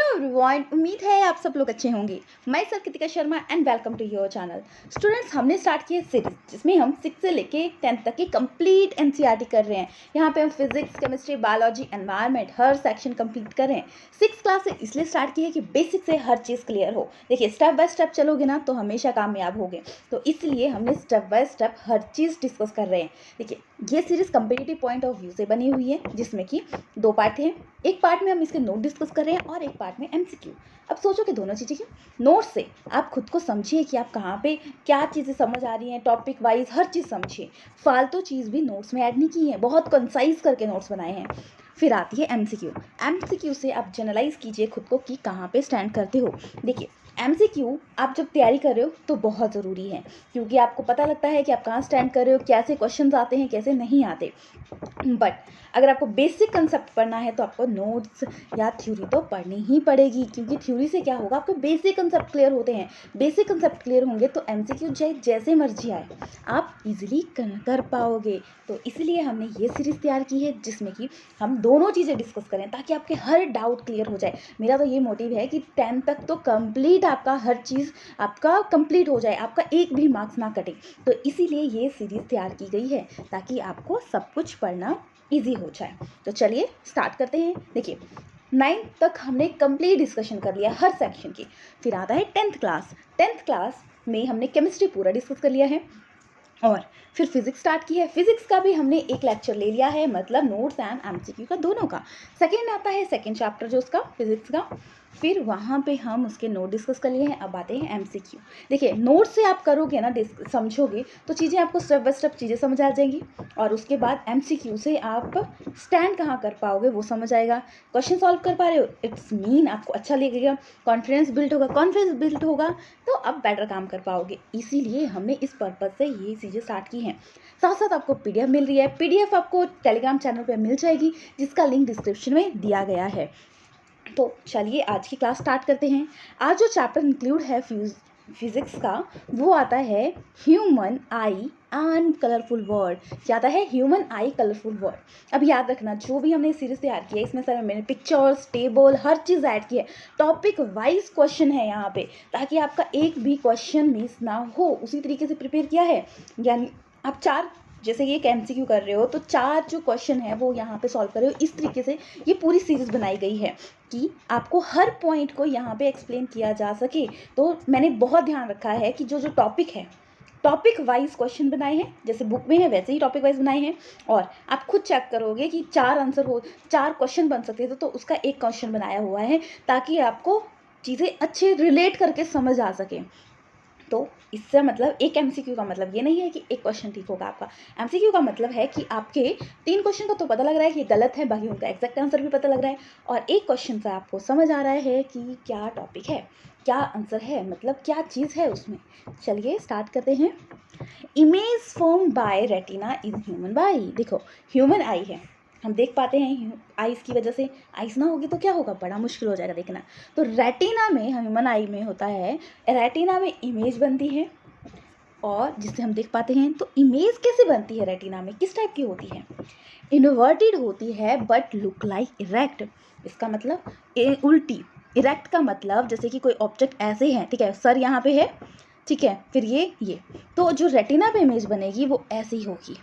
Everyone, उम्मीद है आप सब लोग अच्छे होंगे। मैं sir Kritika Sharma and welcome to your channel. Students, हमने स्टार्ट किया सीरीज जिसमें हम 6 से लेके 10 तक की कंप्लीट एनसीईआरटी कर रहे हैं। यहाँ पे हम फिजिक्स, केमिस्ट्री, बायोलॉजी, एनवायरनमेंट हर सेक्शन कंप्लीट कर रहे हैं। 6 क्लास से इसलिए स्टार्ट की है कि बेसिक से हर चीज़ क्लियर हो। देखिए, स्टेप बाय स्टेप चलोगे ना तो हमेशा कामयाब होगे, तो इसलिए हमने step by step her cheese discuss कर रहे हैं। देखिए, ये series competitive point of view से बनी हुई है जिसमें कि 2 पार्ट हैं। एक पार्ट में हम इसके नोट डिस्कस कर रहे हैं और एक पार्ट में एमसीक्यू। अब सोचो कि दोनों चीज़ें क्यों? नोट से आप खुद को समझिए कि आप कहाँ पे क्या चीज़ें समझ आ रही हैं, टॉपिक वाइज हर चीज़ समझिए। फालतू चीज़ भी नोट्स में ऐड नहीं की है, बहुत कंसाइज करके नोट्स बनाए हैं। फिर आती है एमसीक्यू। एमसीक्यू से आप जनरलाइज कीजिए खुद को कि कहाँ पे स्टैंड करते हो। देखिए, एमसीक्यू आप जब तैयारी कर रहे हो तो बहुत ज़रूरी है, क्योंकि आपको पता लगता है कि आप कहाँ स्टैंड कर रहे हो, कैसे क्वेश्चंस आते हैं, कैसे नहीं आते। बट अगर आपको बेसिक कंसेप्ट पढ़ना है तो आपको नोट्स या थ्योरी तो पढ़नी ही पड़ेगी, क्योंकि थ्योरी से क्या होगा, आपको बेसिक कंसेप्ट क्लियर होते हैं। बेसिक कंसेप्ट क्लियर होंगे तो एमसीक्यू चाहे जैसे मर्जी आए आप इजीली कर पाओगे। तो इसलिए हमने ये सीरीज़ तैयार की है जिसमें कि हम दोनों चीज़ें डिस्कस करें ताकि आपके हर डाउट क्लियर हो जाए। मेरा तो ये मोटिव है कि 10 तक तो कंप्लीट आपका हर चीज़ आपका कंप्लीट हो जाए, आपका एक भी मार्क्स ना कटे। तो इसीलिए ये सीरीज़ तैयार की गई है ताकि आपको सब कुछ पढ़ना ईजी हो जाए। तो चलिए स्टार्ट करते हैं। देखिए, 9th तक हमने कंप्लीट डिस्कशन कर लिया हर सेक्शन की। फिर आता है 10th क्लास। 10th क्लास में हमने केमिस्ट्री पूरा डिस्कस कर लिया है और फिर फिजिक्स स्टार्ट की है। फिजिक्स का भी हमने एक लेक्चर ले लिया है, मतलब नोट्स एंड एमसीक्यू का दोनों का। सेकेंड आता है सेकेंड चैप्टर जो उसका फिजिक्स का, फिर वहाँ पे हम उसके नोट डिस्कस कर लिए हैं। अब आते हैं एमसीक्यू। देखिए, नोट से आप करोगे ना, समझोगे तो चीज़ें आपको स्टेप बाय स्टेप चीज़ें समझ आ जाएंगी, और उसके बाद एमसीक्यू से आप स्टैंड कहाँ कर पाओगे वो समझ आएगा। क्वेश्चन सॉल्व कर पा रहे हो, इट्स मीन आपको अच्छा लगेगा, कॉन्फिडेंस बिल्ड होगा तो आप बेटर काम कर पाओगे। इसीलिए हमने इस पर्पज़ से ये चीज़ें स्टार्ट की हैं। साथ साथ आपको पीडीएफ मिल रही है। पीडीएफ आपको टेलीग्राम चैनल पे मिल जाएगी जिसका लिंक डिस्क्रिप्शन में दिया गया है। तो चलिए आज की क्लास स्टार्ट करते हैं। आज जो चैप्टर इंक्लूड है फिजिक्स का वो आता है human I and colourful word. क्या आता है? ह्यूमन आई कलरफुल वर्ड। अब याद रखना, जो भी हमने सीरीज तैयार की है इसमें सर मैंने पिक्चर्स, टेबल हर चीज़ ऐड की है। टॉपिक वाइज क्वेश्चन है यहाँ पे, ताकि आपका एक भी क्वेश्चन मिस ना हो, उसी तरीके से प्रिपेयर किया है। यानी आप 4, जैसे ये एक एमसीक्यू कर रहे हो तो 4 जो क्वेश्चन है वो यहाँ पे सॉल्व कर रहे हो। इस तरीके से ये पूरी सीरीज बनाई गई है कि आपको हर पॉइंट को यहाँ पे एक्सप्लेन किया जा सके। तो मैंने बहुत ध्यान रखा है कि जो जो टॉपिक है, टॉपिक वाइज क्वेश्चन बनाए हैं, जैसे बुक में है वैसे ही टॉपिक वाइज बनाए हैं। और आप खुद चेक करोगे कि 4 आंसर हो, 4 क्वेश्चन बन सकते थे तो उसका एक क्वेश्चन बनाया हुआ है, ताकि आपको चीज़ें अच्छे रिलेट करके समझ आ सके। तो इससे मतलब एक एमसीक्यू का मतलब ये नहीं है कि एक क्वेश्चन ठीक होगा आपका। एमसीक्यू का मतलब है कि आपके 3 क्वेश्चन का तो पता लग रहा है कि गलत है, बाकी उनका एग्जैक्ट आंसर भी पता लग रहा है, और एक क्वेश्चन से आपको समझ आ रहा है कि क्या टॉपिक है, क्या आंसर है, मतलब क्या चीज़ है उसमें। चलिए स्टार्ट करते हैं। Image form by retina in human by. देखो, ह्यूमन आई है, हम देख पाते हैं आइज़ की वजह से। आइज़ ना होगी तो क्या होगा, बड़ा मुश्किल हो जाएगा देखना। तो रेटिना में, ह्यूमन आई में होता है, रेटिना में इमेज बनती है और जिससे हम देख पाते हैं। तो इमेज कैसे बनती है रेटिना में, किस टाइप की होती है? इन्वर्टेड होती है बट लुक लाइक इरेक्ट। इसका मतलब उल्टी। इरेक्ट का मतलब जैसे कि कोई ऑब्जेक्ट ऐसे है, ठीक है, सर यहाँ पे है, ठीक है, फिर ये तो जो रेटिना पे इमेज बनेगी वो ऐसी ही होगी।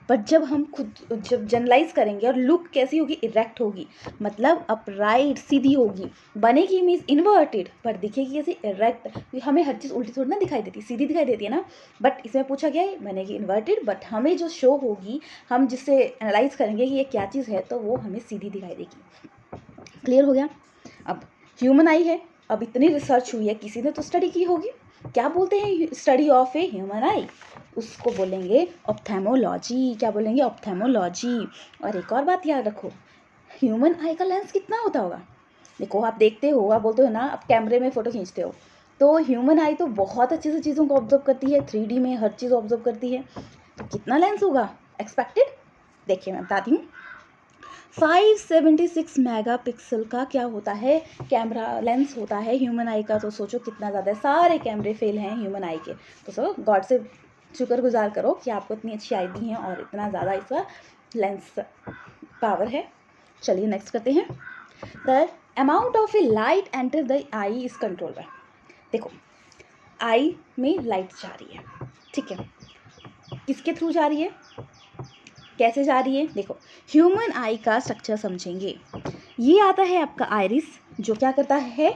बट जब हम खुद जब जनरलाइज करेंगे और लुक कैसी होगी, इरेक्ट होगी, मतलब अपराइट, सीधी होगी। बनेगी इमेज इन्वर्टेड पर दिखेगी कैसे, इरेक्ट। हमें हर चीज़ उल्टी थोड़ी ना दिखाई देती, सीधी दिखाई देती है ना। बट इसमें पूछा गया है बनेगी इन्वर्टेड, बट हमें जो शो होगी, हम जिससे एनालाइज करेंगे कि ये क्या चीज़ है, तो वो हमें सीधी दिखाई देगी। क्लियर हो गया? अब ह्यूमन आई है, अब इतनी रिसर्च हुई है, किसी ने तो स्टडी की होगी। क्या बोलते हैं स्टडी ऑफ ए ह्यूमन आई? उसको बोलेंगे ऑप्थेमोलॉजी। क्या बोलेंगे? ऑप्थेमोलॉजी। और एक और बात याद रखो, ह्यूमन आई का लेंस कितना होता होगा? देखो, आप देखते हो, आप बोलते हो ना, आप कैमरे में फ़ोटो खींचते हो, तो ह्यूमन आई तो बहुत अच्छे से चीज़ों को ऑब्जर्व करती है, 3D में हर चीज़ ऑब्जर्व करती है। तो कितना लेंस होगा एक्सपेक्टेड? देखिए मैं बताती हूँ। 576 मेगापिक्सल का क्या होता है, कैमरा लेंस होता है ह्यूमन आई का। तो सोचो कितना ज़्यादा है, सारे कैमरे फेल हैं ह्यूमन आई के। तो सो गॉड से शुक्रगुजार करो कि आपको इतनी अच्छी आई दी है और इतना ज़्यादा इसका लेंस पावर है। चलिए नेक्स्ट करते हैं। The amount of a light enter the I is control by. देखो आई में लाइट जा रही है, ठीक है, किसके थ्रू जा रही है, कैसे जा रही है? देखो ह्यूमन आई का स्ट्रक्चर समझेंगे। ये आता है आपका आइरिस, जो क्या करता है,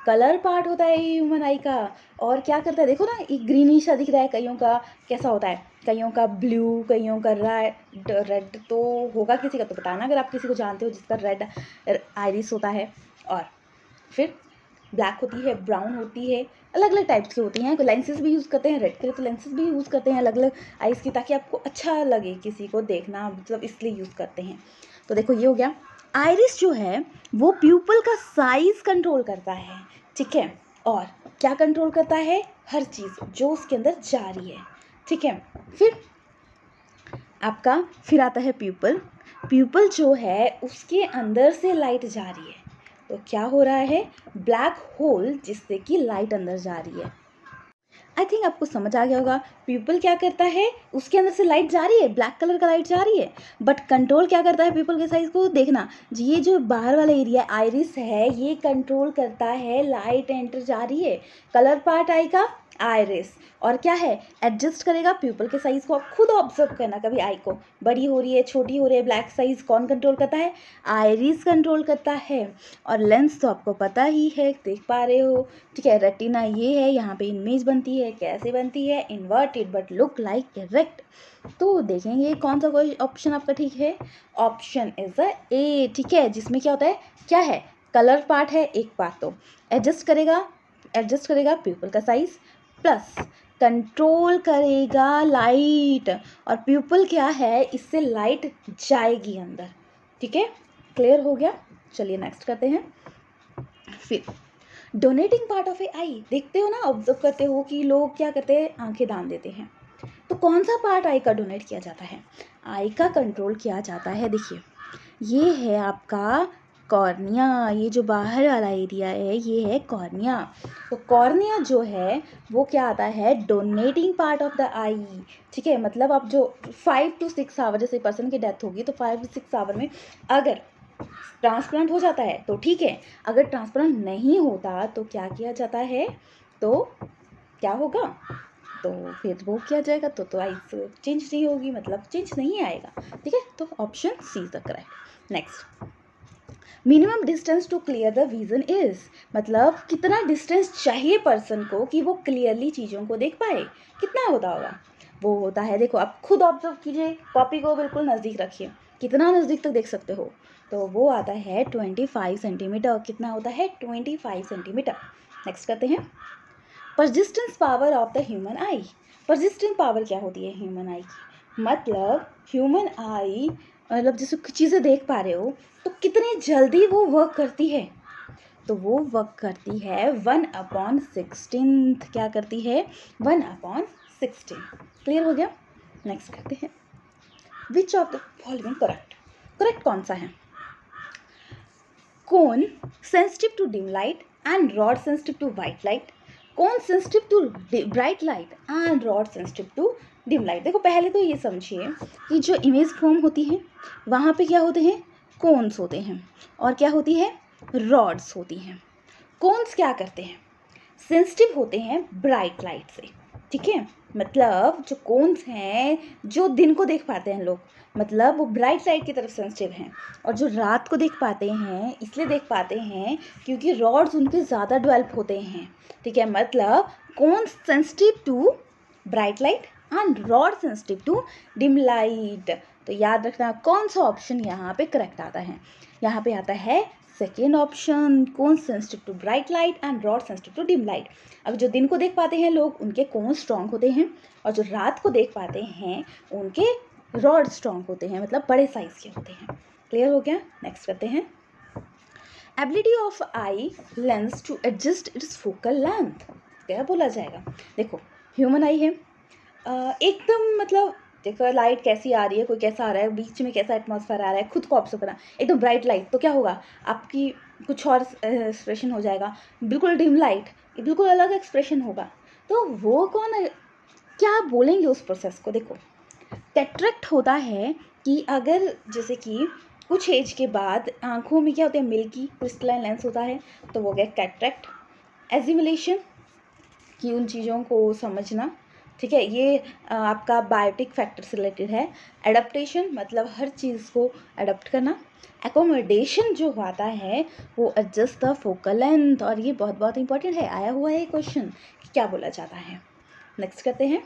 कलर पार्ट होता है ह्यूमन आई का। और क्या करता है, देखो ना एक ग्रीनिश सा दिख रहा है, कईयों का कैसा होता है, कईयों का ब्लू, कईयों का रेड तो होगा, किसी का तो बताना अगर आप किसी को जानते हो जिसका रेड आइरिस होता है। और फिर ब्लैक होती है, ब्राउन होती है, अलग अलग टाइप्स की होती हैं। लेंसेज भी यूज़ करते हैं, रेड कलर तो लेंसेज भी यूज़ करते हैं अलग अलग आइज़ की, ताकि आपको अच्छा लगे किसी को देखना, मतलब इसलिए यूज़ करते हैं। तो देखो ये हो गया। आइरिस जो है वो प्यूपल का साइज कंट्रोल करता है, ठीक है, और क्या कंट्रोल करता है, हर चीज़ जो उसके अंदर जा रही है, ठीक है। फिर आता है प्यूपल। प्यूपल जो है उसके अंदर से लाइट जा रही है, तो क्या हो रहा है, ब्लैक होल जिससे कि लाइट अंदर जा रही है। आई थिंक आपको समझ आ गया होगा। प्यूपल क्या करता है, उसके अंदर से लाइट जा रही है, ब्लैक कलर का लाइट जा रही है, बट कंट्रोल क्या करता है प्यूपल के साइज को, देखना ये जो बाहर वाला एरिया आइरिस है ये कंट्रोल करता है लाइट एंटर जा रही है, कलर पार्ट आई का आइरिस, और क्या है, एडजस्ट करेगा प्यूपल के साइज को। आप खुद ऑब्जर्व करना कभी आई को, बड़ी हो रही है, छोटी हो रही है, ब्लैक साइज कौन कंट्रोल करता है, आइरिस कंट्रोल करता है। और लेंस तो आपको पता ही है, देख पा रहे हो, ठीक है, रेटिना ये है, यहाँ पे इमेज बनती है, कैसे बनती है, inverted but look like correct. तो देखेंगे कौन सा कोई ऑप्शन आपका ठीक है, ऑप्शन इज द ए, ठीक है, जिसमें क्या होता है, क्या है, कलर पार्ट है एक पार्ट, तो एडजस्ट करेगा प्यूपल का साइज, प्लस कंट्रोल करेगा लाइट, और प्यूपल क्या है, इससे लाइट जाएगी अंदर, ठीक है, क्लियर हो गया। चलिए नेक्स्ट करते हैं। फिर डोनेटिंग पार्ट ऑफ ए आई, देखते हो ना, ऑब्जर्व करते हो कि लोग क्या करते हैं, आंखें दान देते हैं, तो कौन सा पार्ट आई का डोनेट किया जाता है, आई का कंट्रोल किया जाता है। देखिए ये है आपका कॉर्निया, ये जो बाहर वाला एरिया है ये है कॉर्निया। तो कॉर्निया जो है वो क्या आता है, डोनेटिंग पार्ट ऑफ द आई, ठीक है, मतलब आप जो 5 to 6 आवर, जैसे पर्सन की डेथ होगी तो 5 to 6 आवर में अगर ट्रांसप्लांट हो जाता है तो ठीक है, अगर ट्रांसप्लांट नहीं होता तो क्या किया जाता है, तो क्या होगा, तो फिर वो किया जाएगा, तो आइस चेंज नहीं होगी, मतलब चेंज नहीं आएगा, ठीक है। तो option C is the correct. Next, minimum distance to clear the vision is, मतलब कितना डिस्टेंस चाहिए पर्सन को कि वो क्लियरली चीज़ों को देख पाए, कितना होता होगा, वो होता है, देखो आप खुद ऑब्जर्व कीजिए, कॉपी को बिल्कुल नज़दीक रखिए, कितना नज़दीक तक देख सकते हो, तो वो आता है 25 सेंटीमीटर, कितना होता है 25 सेंटीमीटर। नेक्स्ट करते हैं, persistence power of the human I. Persistence power क्या होती है ह्यूमन आई की, मतलब ह्यूमन आई, मतलब जैसे कुछ चीज़ें देख पा रहे हो तो कितनी जल्दी वो वर्क करती है, तो वो वर्क करती है 1/16, क्या करती है 1/16। क्लियर हो गया। नेक्स्ट करते हैं, which of the following correct, correct कौन सा है, cone sensitive to dim light and rod sensitive to white light, cone sensitive to bright light and rod sensitive to dim light. देखो पहले तो ये समझिए कि जो इमेज फॉर्म होती है वहाँ पे क्या होते हैं, कोन्स होते हैं, और क्या होती है, रॉड्स होती हैं। कोन्स क्या करते हैं, सेंसिटिव होते हैं ब्राइट लाइट से, ठीक है, मतलब जो कोन्स हैं जो दिन को देख पाते हैं लोग, मतलब वो ब्राइट लाइट की तरफ सेंसिटिव हैं, और जो रात को देख पाते हैं इसलिए देख पाते हैं क्योंकि रॉड्स उनके ज़्यादा डेवलप होते हैं, ठीक है, मतलब cones sensitive to bright light and rod sensitive to dim light. तो याद रखना कौन सा ऑप्शन यहाँ पे करेक्ट आता है, यहाँ पे आता है second option, cone sensitive to bright light and rod sensitive to dim light. अब जो दिन को देख पाते हैं लोग उनके कोन स्ट्रॉन्ग होते हैं, और जो रात को देख पाते हैं उनके रॉड स्ट्रॉन्ग होते हैं, मतलब बड़े साइज के होते हैं। क्लियर हो गया। नेक्स्ट करते हैं, ability of eye lens to adjust its focal length, क्या बोला जाएगा। देखो ह्यूमन आई है, एकदम मतलब देखो लाइट कैसी आ रही है, कोई कैसा आ रहा है, बीच में कैसा एटमॉस्फेयर आ रहा है, खुद को ऑब्जर्व करना, एकदम ब्राइट लाइट तो क्या होगा, आपकी कुछ और एक्सप्रेशन हो जाएगा, बिल्कुल डिम लाइट बिल्कुल अलग एक्सप्रेशन होगा। तो वो कौन है, क्या बोलेंगे उस प्रोसेस को। देखो कैटरेक्ट होता है कि अगर जैसे कि कुछ एज के बाद आँखों में क्या होता है, मिल्की क्रिस्टलाइन लेंस होता है, तो वो गया कैटरेक्ट। एजिमुलेशन कि उन चीज़ों को समझना, ठीक है, ये आपका बायोटिक फैक्टर से रिलेटेड है। एडप्टेशन मतलब हर चीज़ को एडप्ट करना। एकोमोडेशन जो होता है वो एडजस्ट द फोकल लेंथ, और ये बहुत बहुत इंपॉर्टेंट है, आया हुआ है क्वेश्चन कि क्या बोला जाता है। नेक्स्ट करते हैं,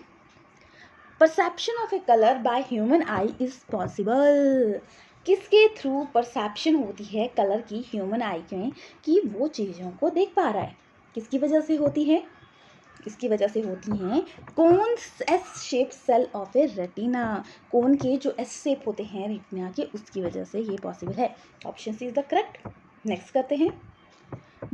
perception of A colour by human I is possible. किसके थ्रू परसेप्शन होती है कलर की ह्यूमन आई में, कि वो चीज़ों को देख पा रहा है, किसकी वजह से होती है, इसकी वजह से होती हैं cone S shape cell of a retina. Cone के जो एस शेप होते हैं रेटिना के, उसकी वजह से ये पॉसिबल है। Option C is the correct. Next करते हैं,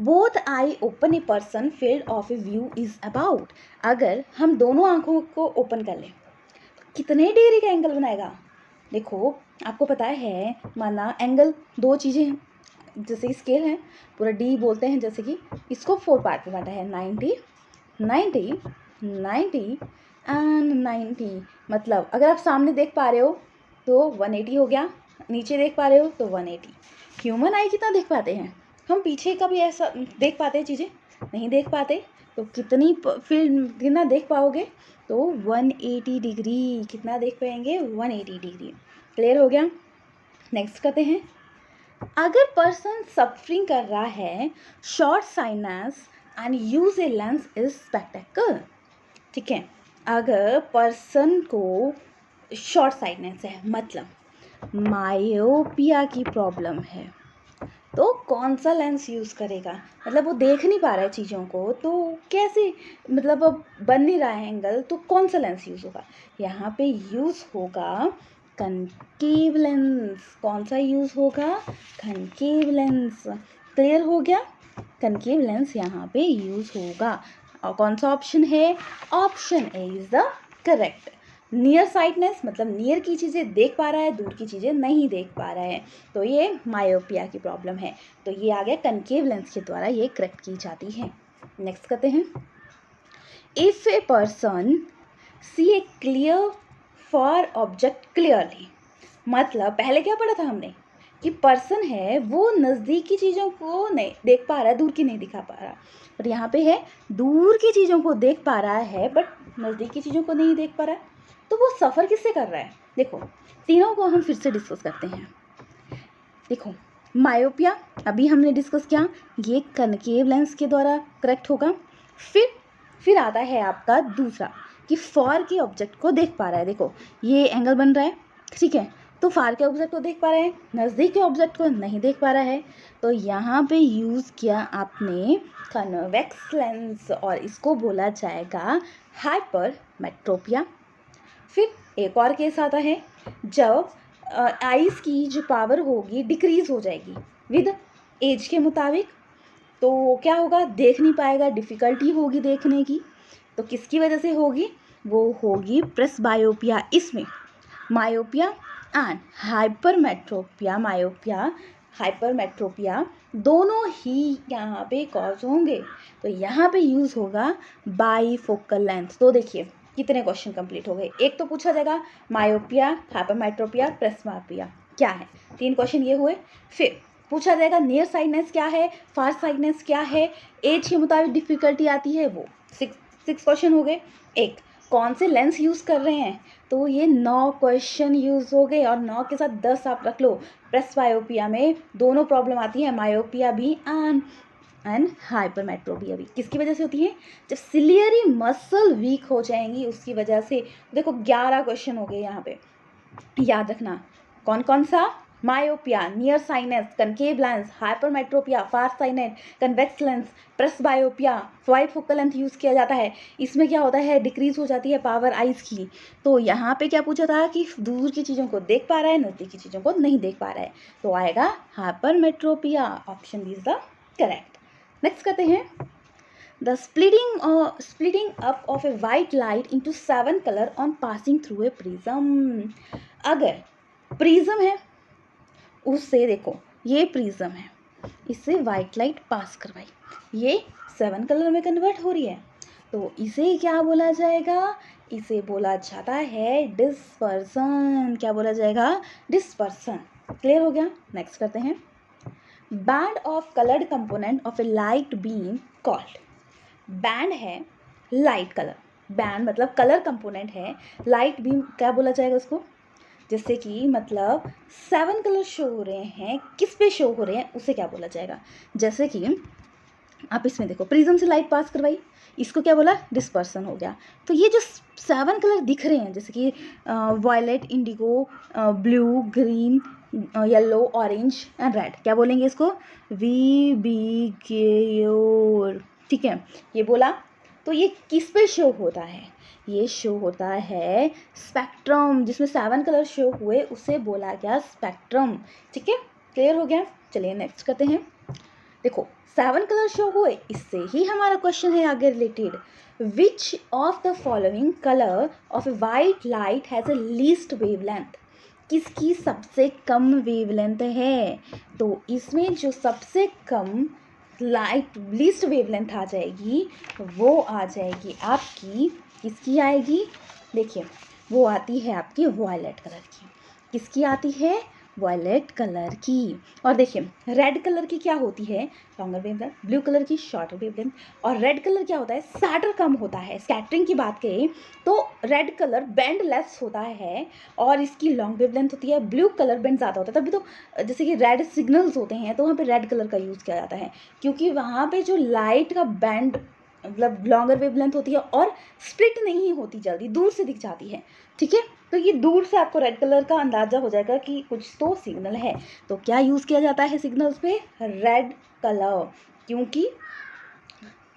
both eye open a person field of a view is about. अगर हम दोनों आंखों को ओपन कर लें तो कितने डिग्री का एंगल बनाएगा। देखो आपको पता है, माना एंगल दो चीज़ें हैं, जैसे स्केल है पूरा डी बोलते हैं, जैसे कि इसको 4 पार्ट में बांटा है, 90 90 90 एंड 90। मतलब अगर आप सामने देख पा रहे हो तो 180 हो गया, नीचे देख पा रहे हो तो 180। ह्यूमन आई कितना देख पाते हैं, हम पीछे का भी ऐसा देख पाते हैं, चीज़ें नहीं देख पाते, तो कितनी फील्ड कितना देख पाओगे, तो 180 डिग्री, कितना देख पाएंगे, 180 डिग्री। क्लियर हो गया। नेक्स्ट करते हैं, अगर पर्सन सफरिंग कर रहा है short sinus and use a lens is spectacle. ठीक है, अगर पर्सन को शॉर्ट साइटनेस है, मतलब मायोपिया की प्रॉब्लम है, तो कौन सा लेंस यूज़ करेगा, मतलब वो देख नहीं पा रहा है चीज़ों को, तो कैसे, मतलब अब बन नहीं रहा है एंगल, तो कौन सा लेंस यूज़ होगा, यहाँ पे यूज़ होगा कनकेव लेंस। कौन सा यूज़ होगा, कनकेव लेंस। क्लियर हो गया, कनकेव लेंस यहाँ पे यूज़ होगा। और कौन सा ऑप्शन है, option A is the correct. Near sightedness मतलब नियर की चीज़ें देख पा रहा है, दूर की चीज़ें नहीं देख पा रहा है, तो ये मायोपिया की प्रॉब्लम है, तो ये आ गया कनकेव लेंस के द्वारा ये करेक्ट की जाती है। नेक्स्ट करते हैं, if a person see a clear for object clearly, मतलब पहले क्या पढ़ा था हमने कि पर्सन है वो नज़दीक की चीज़ों को नहीं देख पा रहा है, दूर की नहीं दिखा पा रहा, और यहाँ पे है दूर की चीज़ों को देख पा रहा है बट नज़दीक की चीज़ों को नहीं देख पा रहा है, तो वो सफ़र किससे कर रहा है। देखो तीनों को हम फिर से डिस्कस करते हैं। देखो मायोपिया अभी हमने डिस्कस किया, ये कनकेव लेंस के द्वारा करेक्ट होगा। फिर आता है आपका दूसरा कि फार के ऑब्जेक्ट को देख पा रहा है। देखो ये एंगल बन रहा है, ठीक है, तो फार के ऑब्जेक्ट को देख पा रहा है, नज़दीक के ऑब्जेक्ट को नहीं देख पा रहा है, तो यहाँ पे यूज़ किया आपने कन्वेक्स लेंस, और इसको बोला जाएगा हाइपरमेट्रोपिया। फिर एक और केस आता है जब आइज़ की जो पावर होगी डिक्रीज़ हो जाएगी विद एज के मुताबिक, तो क्या होगा, देख नहीं पाएगा, डिफ़िकल्टी होगी देखने की, तो किसकी वजह से होगी, वो होगी प्रेसबायोपिया। इसमें myopia and hypermetropia, myopia hypermetropia दोनों ही यहाँ पे कॉज होंगे, तो यहाँ पे यूज़ होगा बाईफोकल लेंथ। तो देखिए कितने क्वेश्चन कंप्लीट हो गए, एक तो पूछा जाएगा मायोपिया, हाइपरमेट्रोपिया, प्रेसबायोपिया क्या है, 3 क्वेश्चन ये हुए। फिर पूछा जाएगा नियर साइडनेस क्या है, फार साइडनेस क्या है, एज के मुताबिक डिफ़िकल्टी आती है, वो 6 क्वेश्चन हो गए। एक कौन से लेंस यूज़ कर रहे हैं, तो ये 9 क्वेश्चन यूज़ हो गए, और 9 के साथ 10 आप रख लो। प्रेसबायोपिया में दोनों प्रॉब्लम आती है, मायोपिया भी एंड हाइपरमेट्रोपिया भी। किसकी वजह से होती है, जब सिलियरी मसल वीक हो जाएंगी उसकी वजह से। देखो 11 क्वेश्चन हो गए यहाँ पे, याद रखना कौन कौन सा, myopia, near sightedness, concave lens, hypermetropia, far sightedness, convex lens, presbyopia, bifocal length use किया जाता है। इसमें क्या होता है, डिक्रीज हो जाती है पावर आइज़ की। तो यहाँ पे क्या पूछा था कि दूर की चीज़ों को देख पा रहा है, नज़दीक की चीज़ों को नहीं देख पा रहा है, तो आएगा hypermetropia. Option B is the correct. Next करते हैं, the splitting up of a white light into 7 color on passing through a prism। अगर प्रिज्म है, उससे देखो ये प्रिज्म है, इससे वाइट लाइट पास करवाई, ये 7 कलर में कन्वर्ट हो रही है, तो इसे क्या बोला जाएगा, इसे बोला जाता है डिस्पर्सन। क्या बोला जाएगा, डिस्पर्सन। क्लियर हो गया। नेक्स्ट करते हैं, band of coloured component of a light beam called. Band है लाइट कलर, बैंड मतलब कलर कंपोनेंट है, लाइट बीम क्या बोला जाएगा उसको, जैसे कि मतलब 7 कलर शो हो रहे हैं, किस पे शो हो रहे हैं उसे क्या बोला जाएगा। जैसे कि आप इसमें देखो, प्रिज्म से लाइट पास करवाई, इसको क्या बोला, डिस्पर्सन हो गया। तो ये जो 7 कलर दिख रहे हैं, जैसे कि violet, indigo, blue, green, yellow, orange and red, क्या बोलेंगे इसको, वी बी के, ठीक है, ये बोला। तो ये किस पे शो होता है, ये शो होता है स्पेक्ट्रम, जिसमें 7 कलर शो हुए उसे बोला गया स्पेक्ट्रम। ठीक है, क्लियर हो गया। चलिए नेक्स्ट करते हैं। देखो 7 कलर शो हुए, इससे ही हमारा क्वेश्चन है आगे related, which of the following colour of A white light has a least wavelength, किसकी सबसे कम वेवलेंथ है। तो इसमें जो सबसे कम लाइट लीस्ट वेवलेंथ आ जाएगी वो आ जाएगी आपकी, किसकी आएगी, देखिए वो आती है आपकी वायलेट कलर की। किसकी आती है, वायलेट कलर की। और देखिए रेड कलर की क्या होती है, लॉन्गर वेवलेंथ, ब्लू कलर की शॉर्टर वेवलेंथ, और रेड कलर क्या होता है, स्कैटर कम होता है। स्कैटरिंग की बात करें तो रेड कलर बैंड लेस होता है और इसकी लॉन्ग वेवलेंथ होती है, ब्लू कलर बैंड ज़्यादा होता है। तभी तो जैसे कि रेड सिग्नल्स होते हैं तो वहाँ पे रेड कलर का यूज़ किया जाता है, क्योंकि वहाँ पे जो लाइट का बैंड मतलब लॉन्गर वेवलेंथ होती है और स्प्लिट नहीं होती, जल्दी दूर से दिख जाती है। ठीक है, तो ये दूर से आपको रेड कलर का अंदाज़ा हो जाएगा कि कुछ तो सिग्नल है। तो क्या यूज़ किया जाता है सिग्नल्स पे, रेड कलर, क्योंकि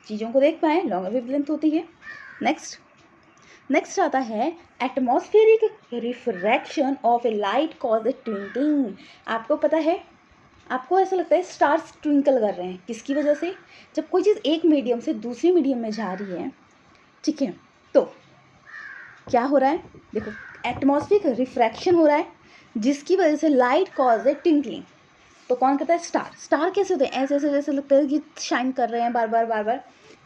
चीज़ों को देख पाएँ, लॉन्गर वेवलेंथ होती है। नेक्स्ट आता है atmospheric refraction of a light cause A twinkling. आपको पता है, आपको ऐसा लगता है स्टार्स ट्विंकल कर रहे हैं, किसकी वजह से, जब कोई चीज़ एक मीडियम से दूसरी मीडियम में जा रही है, ठीक है, तो क्या हो रहा है, देखो एटमॉस्फेरिक रिफ्रैक्शन हो रहा है जिसकी वजह से लाइट कॉज ए ट्विंकलिंग। तो कौन कहता है, स्टार कैसे होते हैं, ऐसे ऐसे जैसे लगता है कि शाइन कर रहे हैं बार बार,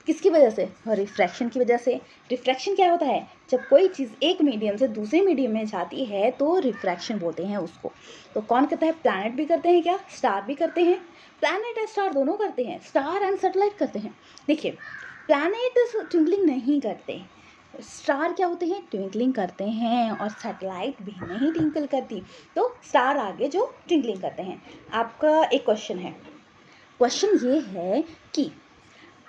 किसकी वजह से, रिफ्रैक्शन की वजह से। रिफ्रैक्शन क्या होता है, जब कोई चीज़ एक मीडियम से दूसरे मीडियम में जाती है तो रिफ्रैक्शन बोलते हैं उसको। तो कौन कहता है, प्लैनेट भी करते हैं क्या, स्टार भी करते हैं, प्लैनेट एंड स्टार दोनों करते हैं, स्टार एंड सैटेलाइट करते हैं। देखिए प्लैनेट ट्विंकलिंग नहीं करते, स्टार क्या होते हैं, ट्विंकलिंग करते हैं, और सैटेलाइट भी नहीं ट्विंकल करती, तो स्टार आगे जो ट्विंकलिंग करते हैं। आपका एक क्वेश्चन है, क्वेश्चन ये है कि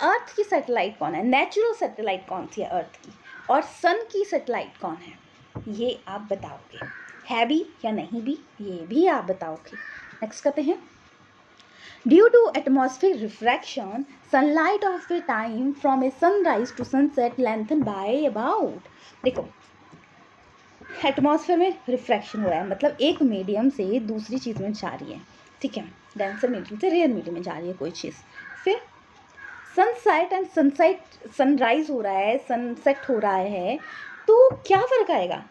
अर्थ की सैटेलाइट कौन है, नेचुरल सैटेलाइट कौन सी है अर्थ की, और सन की सैटेलाइट कौन है, ये आप बताओगे, है भी या नहीं भी, ये भी आप बताओगे। नेक्स्ट करते हैं, due to atmospheric refraction sunlight of a time from a sunrise to sunset lengthen by about. देखो एटमॉस्फेयर में रिफ्रैक्शन हो रहा है, मतलब एक मीडियम से दूसरी चीज़ में जा रही है, ठीक है, डेंसर मीडियम से रेयर मीडियम में जा रही है कोई चीज़। फिर सनसेट एंड सनराइज हो रहा है, सनसेट हो रहा है, तो क्या फ़र्क आएगा,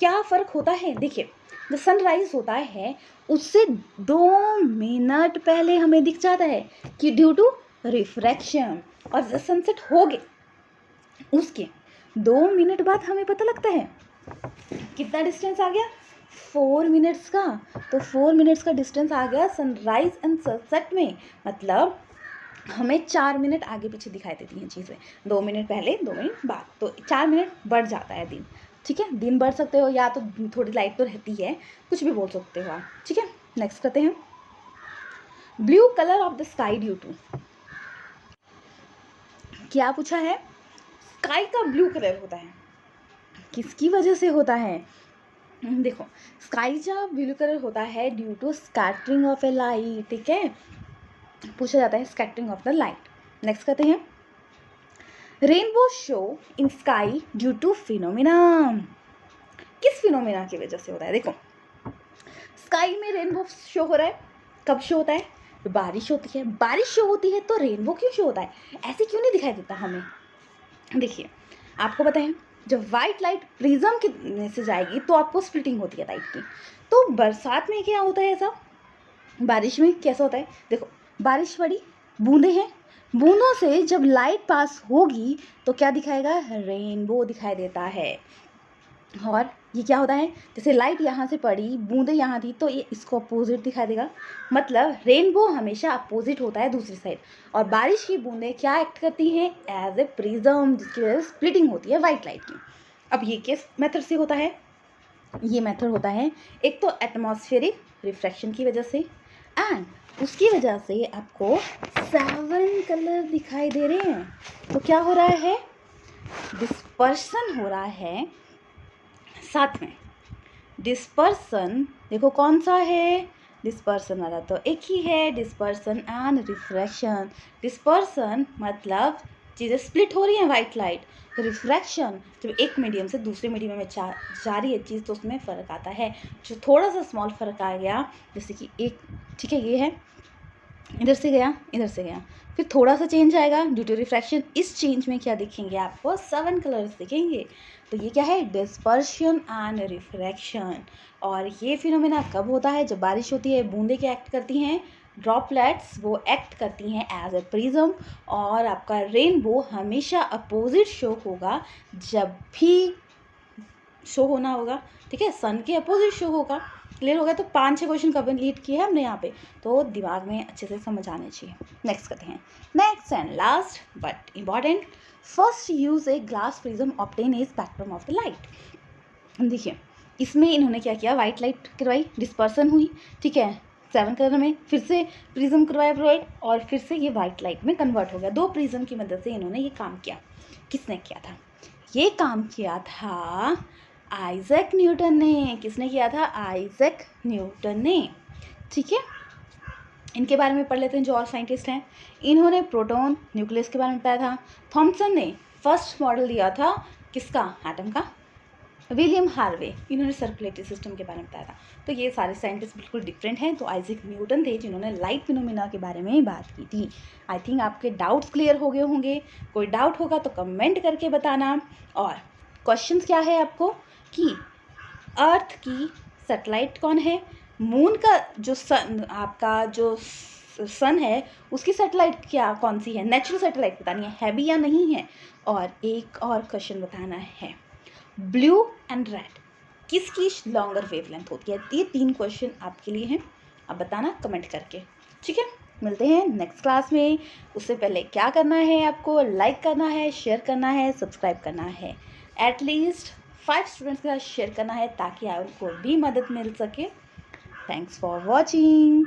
क्या फ़र्क होता है। देखिए जब सनराइज होता है उससे 2 मिनट पहले हमें दिख जाता है कि ड्यू टू रिफ्रैक्शन, और जब सनसेट हो गए उसके 2 मिनट बाद हमें पता लगता है कितना डिस्टेंस आ गया, 4 मिनट्स का। तो 4 मिनट्स का डिस्टेंस आ गया सनराइज एंड सनसेट में, मतलब हमें 4 मिनट आगे पीछे दिखाई देती हैं चीज़ें, 2 मिनट पहले 2 मिनट बाद, तो 4 मिनट बढ़ जाता है दिन। ठीक है, दिन बढ़ सकते हो, या तो थोड़ी लाइट तो रहती है, कुछ भी बोल सकते हो आप। ठीक है, नेक्स्ट करते हैं, blue colour of the sky due to, क्या पूछा है, स्काई का ब्लू कलर होता है, किसकी वजह से होता है। देखो स्काई का ब्लू कलर होता है due to scattering of a light. ठीक है, पूछा जाता है scattering of the light. Next करते हैं, rainbow show in sky due to phenomena, किस फिनोमिना की वजह से होता है। देखो स्काई में रेनबो शो हो रहा है, कब शो होता है, बारिश होती है, बारिश शो होती है तो रेनबो क्यों शो होता है, ऐसे क्यों नहीं दिखाई देता हमें। देखिए आपको पता है जब वाइट लाइट प्रिज्म के से जाएगी तो आपको स्प्लिटिंग होती है लाइट की, तो बरसात में क्या होता है ऐसा, बारिश में कैसा होता है, देखो बारिश पड़ी, बूंदे हैं, बूंदों से जब लाइट पास होगी तो क्या दिखाएगा, रेनबो दिखाई देता है। और ये क्या होता है, जैसे लाइट यहाँ से पड़ी, बूंदे यहाँ थी, तो ये इसको अपोजिट दिखाई देगा। मतलब रेनबो हमेशा अपोजिट होता है दूसरी साइड। और बारिश की बूंदें क्या एक्ट करती हैं, एज ए प्रिज्म, जिसकी वजह से स्प्लिटिंग होती है वाइट लाइट की। अब ये किस मेथड से होता है, ये मेथड होता है एक तो एटमॉस्फेरिक रिफ्रैक्शन की वजह से, एंड उसकी वजह से आपको 7 कलर दिखाई दे रहे हैं। तो क्या हो रहा है, डिस्पर्सन हो रहा है। साथ में डिस्पर्सन देखो कौन सा है, डिस्पर्सन वाला तो एक ही है, डिस्पर्सन एंड रिफ्रैक्शन। डिस्पर्सन मतलब चीज़ें स्प्लिट हो रही हैं वाइट लाइट। रिफ्रैक्शन जब एक मीडियम से दूसरे मीडियम में जा रही है चीज़, तो उसमें फ़र्क आता है। जो थोड़ा सा स्मॉल फ़र्क आ गया, जैसे कि एक, ठीक है, ये है, इधर से गया, इधर से गया, फिर थोड़ा सा चेंज आएगा ड्यू टू रिफ्रैक्शन। इस चेंज में क्या दिखेंगे आपको, 7 कलर्स दिखेंगे। तो ये क्या है, डिस्पर्शन एंड रिफ्रैक्शन। और ये फिनोमेना कब होता है, जब बारिश होती है, बूंदें क्या एक्ट करती हैं, ड्रॉपलेट्स, वो एक्ट करती हैं एज ए प्रिज्म। और आपका रेनबो हमेशा अपोजिट शो होगा जब भी शो होना होगा, ठीक है, सन के अपोजिट शो होगा। क्लियर हो गया। तो 5-6 क्वेश्चन कंप्लीट किए हैं हमने यहाँ पे, तो दिमाग में अच्छे से समझ आने चाहिए। नेक्स्ट करते हैं, next and last but important, first use a glass prism obtain a spectrum of the light. देखिए इसमें इन्होंने क्या किया, वाइट लाइट करवाई, डिस्पर्सन हुई, ठीक है, 7 कलर में, फिर से प्रिज्म करवाया प्रोवाइड, और फिर से ये वाइट लाइट में कन्वर्ट हो गया। 2 प्रिज्म की मदद से इन्होंने ये काम किया। किसने किया था, ये काम किया था आइजैक न्यूटन ने। किसने किया था, आइजैक न्यूटन ने, ठीक है। इनके बारे में पढ़ लेते हैं जो और साइंटिस्ट हैं। इन्होंने प्रोटॉन न्यूक्लियस के बारे में बताया था। थॉमसन ने फर्स्ट मॉडल दिया था किसका, एटम का। विलियम हार्वे, इन्होंने सर्कुलेटरी सिस्टम के बारे में बताया था। तो ये सारे साइंटिस्ट बिल्कुल डिफरेंट हैं। तो आइजैक न्यूटन थे जिन्होंने लाइट फिनोमेना के बारे में बात की थी। आई थिंक आपके डाउट्स क्लियर हो गए होंगे। कोई डाउट होगा तो कमेंट करके बताना। और क्वेश्चंस क्या है आपको, कि अर्थ की सैटेलाइट कौन है, मून का जो सन, आपका जो सन है उसकी सैटेलाइट क्या कौन सी है, नेचुरल सैटेलाइट बतानी है भी या नहीं है। और एक और क्वेश्चन बताना है, ब्लू एंड रेड किसकी लॉन्गर वेवलेंथ होती है। ये 3 क्वेश्चन आपके लिए हैं, आप बताना कमेंट करके, ठीक है। मिलते हैं नेक्स्ट क्लास में। उससे पहले क्या करना है, आपको लाइक करना है, शेयर करना है, सब्सक्राइब करना है। एटलीस्ट 5 स्टूडेंट्स के साथ शेयर करना है ताकि उनको भी मदद मिल सके। Thanks for watching.